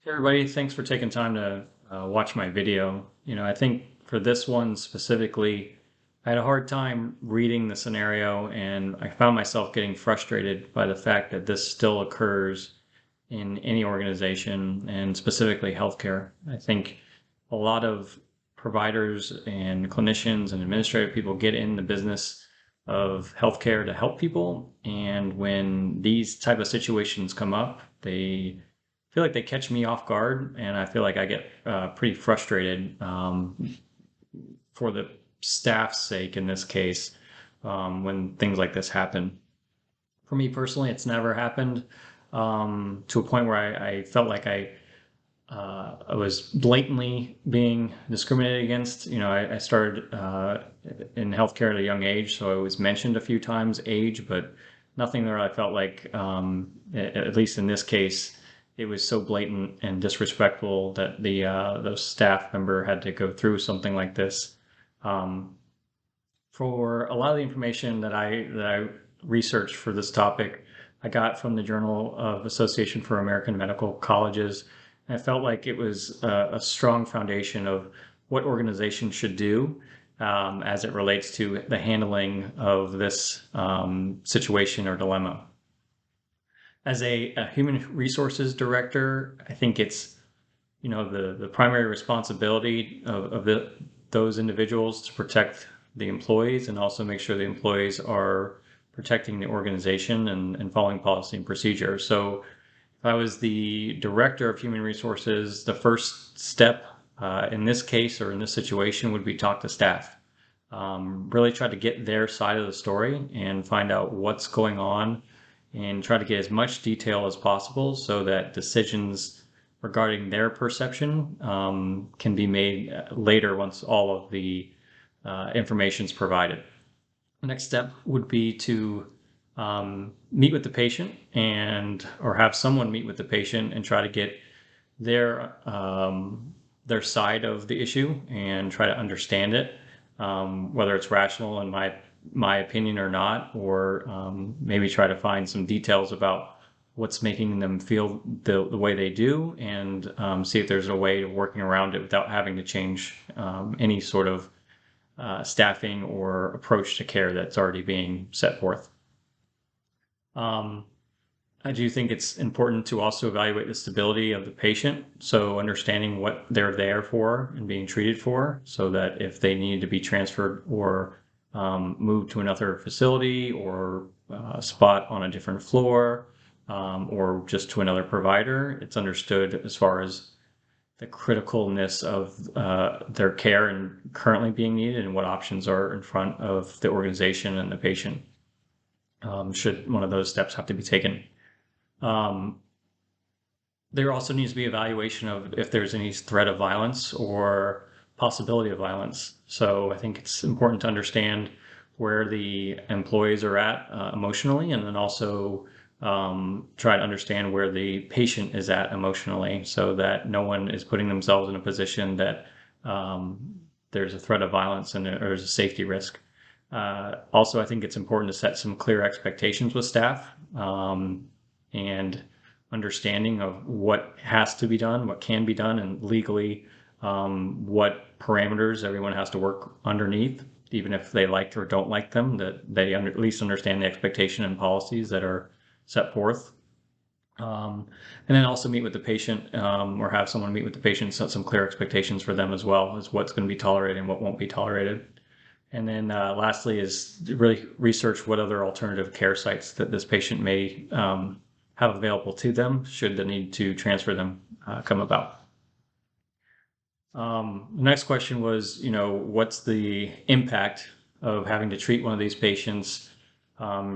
Hey everybody, thanks for taking time to watch my video. I think for this one specifically, I had a hard time reading the scenario and I found myself getting frustrated by the fact that this still occurs in any organization and specifically healthcare. I think a lot of providers and clinicians and administrative people get in the business of healthcare to help people, and when these type of situations come up, they feel like they catch me off guard, and I feel like I get pretty frustrated for the staff's sake in this case when things like this happen. For me personally, it's never happened to a point where I felt like I was blatantly being discriminated against. I started in healthcare at a young age, so I was mentioned a few times age, but nothing there I felt like, at least in this case, it was so blatant and disrespectful that the staff member had to go through something like this. Um, for a lot of the information that I researched for this topic, I got from the Journal of Association for American Medical Colleges. And I felt like it was a strong foundation of what organizations should do as it relates to the handling of this situation or dilemma. As a human resources director, I think it's the primary responsibility of those individuals to protect the employees and also make sure the employees are protecting the organization and following policy and procedure. So if I was the director of human resources, the first step in this case or in this situation would be talk to staff. Really try to get their side of the story and find out what's going on and try to get as much detail as possible so that decisions regarding their perception can be made later once all of the information is provided. The next step would be to meet with the patient or have someone meet with the patient and try to get their their side of the issue and try to understand it, whether it's rational in my opinion or not, or maybe try to find some details about what's making them feel the way they do, and see if there's a way of working around it without having to change any sort of staffing or approach to care that's already being set forth. Um, I do think it's important to also evaluate the stability of the patient. So understanding what they're there for and being treated for, so that if they need to be transferred or moved to another facility or spot on a different floor, or just to another provider, it's understood as far as the criticalness of their care and currently being needed and what options are in front of the organization and the patient, should one of those steps have to be taken. Um, there also needs to be evaluation of if there's any threat of violence or possibility of violence. So I think it's important to understand where the employees are at emotionally, and then also try to understand where the patient is at emotionally, so that no one is putting themselves in a position that there's a threat of violence and there's a safety risk. Also, I think it's important to set some clear expectations with staff, and understanding of what has to be done, what can be done, and legally what parameters everyone has to work underneath, even if they like or don't like them, that they at least understand the expectation and policies that are set forth. And then also meet with the patient, or have someone meet with the patient, set some clear expectations for them as well as what's going to be tolerated and what won't be tolerated. And then lastly is really research what other alternative care sites that this patient may have available to them should the need to transfer them come about. The next question was, what's the impact of having to treat one of these patients?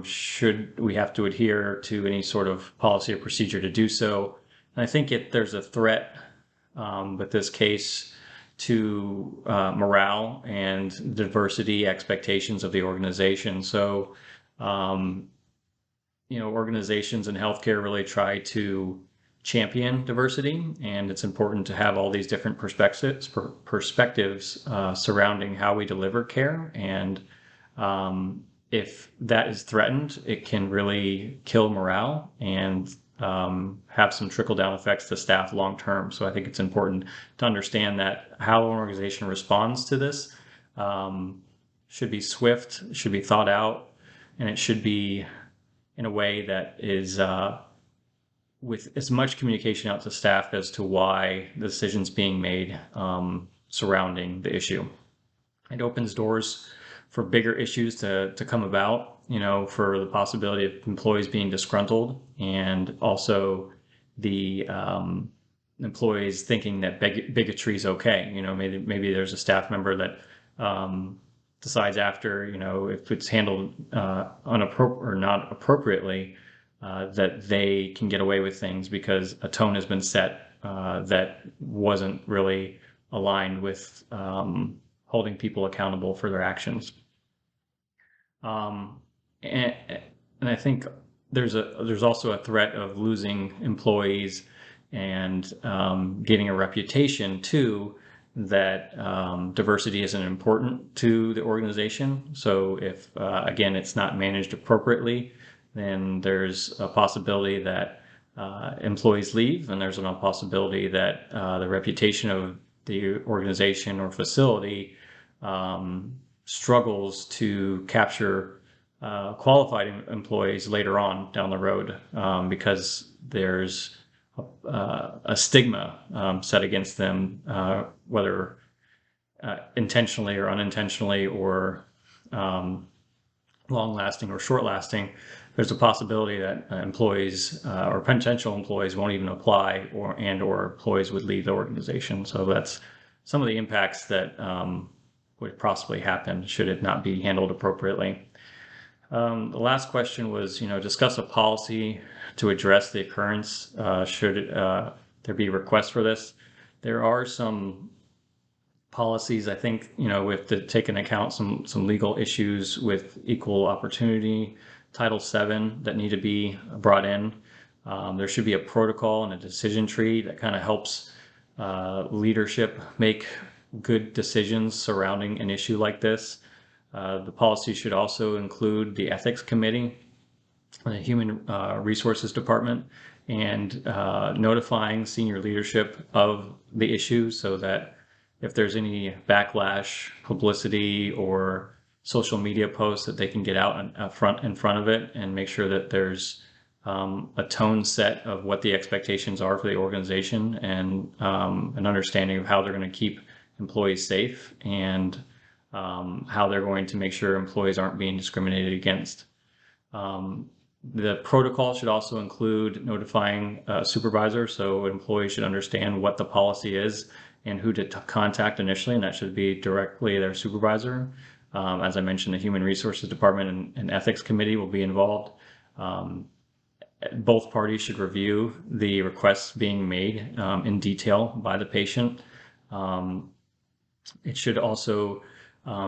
Should we have to adhere to any sort of policy or procedure to do so? And I think there's a threat with this case to morale and diversity expectations of the organization. So, organizations in healthcare really try to champion diversity, and it's important to have all these different perspectives surrounding how we deliver care. And if that is threatened, it can really kill morale and have some trickle-down effects to staff long term. So I think it's important to understand that how an organization responds to this should be swift, should be thought out, and it should be in a way that is with as much communication out to staff as to why the decision's being made surrounding the issue. It opens doors for bigger issues to come about, for the possibility of employees being disgruntled, and also the employees thinking that bigotry is okay. Maybe there's a staff member that decides after, if it's handled or not appropriately, that they can get away with things because a tone has been set that wasn't really aligned with holding people accountable for their actions. And I think there's also a threat of losing employees and getting a reputation too that diversity isn't important to the organization. So if again it's not managed appropriately, then there's a possibility that employees leave, and there's a possibility that the reputation of the organization or facility struggles to capture qualified employees later on down the road because there's a stigma set against them, whether intentionally or unintentionally, or long-lasting or short-lasting. There's a possibility that employees or potential employees won't even apply, or employees would leave the organization. So that's some of the impacts that would possibly happen should it not be handled appropriately. The last question was, discuss a policy to address the occurrence. Should there be requests for this? There are some policies, I think, we have to take into account some legal issues with equal opportunity, Title VII, that need to be brought in. There should be a protocol and a decision tree that kind of helps leadership make good decisions surrounding an issue like this. The policy should also include the ethics committee, the human resources department, and notifying senior leadership of the issue so that if there's any backlash, publicity, or social media posts, that they can get out in front of it and make sure that there's a tone set of what the expectations are for the organization, and an understanding of how they're going to keep employees safe, and how they're going to make sure employees aren't being discriminated against. The protocol should also include notifying a supervisor, so employees should understand what the policy is and who to contact initially, and that should be directly their supervisor. As I mentioned, the Human Resources Department and Ethics Committee will be involved. Both parties should review the requests being made in detail by the patient. It should also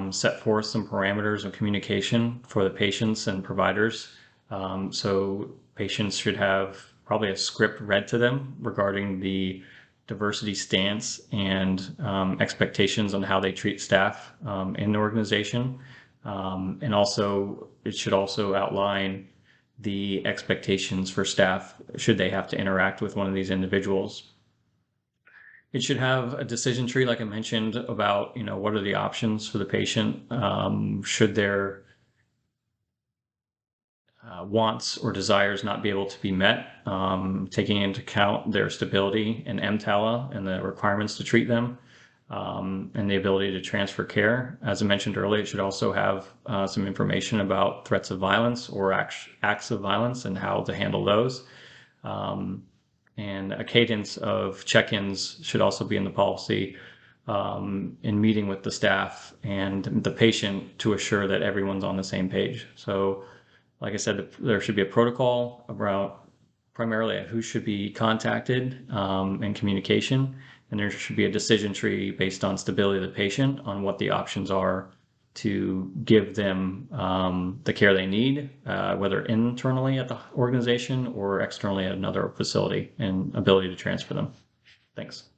set forth some parameters of communication for the patients and providers. So patients should have probably a script read to them regarding the diversity stance and expectations on how they treat staff in the organization. And also, it should also outline the expectations for staff should they have to interact with one of these individuals. It should have a decision tree, like I mentioned, about what are the options for the patient should their wants or desires not be able to be met, taking into account their stability and EMTALA and the requirements to treat them, and the ability to transfer care. As I mentioned earlier, it should also have some information about threats of violence or acts of violence and how to handle those. And a cadence of check-ins should also be in the policy in meeting with the staff and the patient to assure that everyone's on the same page. So, like I said, there should be a protocol about primarily who should be contacted and communication, and there should be a decision tree based on stability of the patient on what the options are to give them the care they need, whether internally at the organization or externally at another facility, and ability to transfer them. Thanks.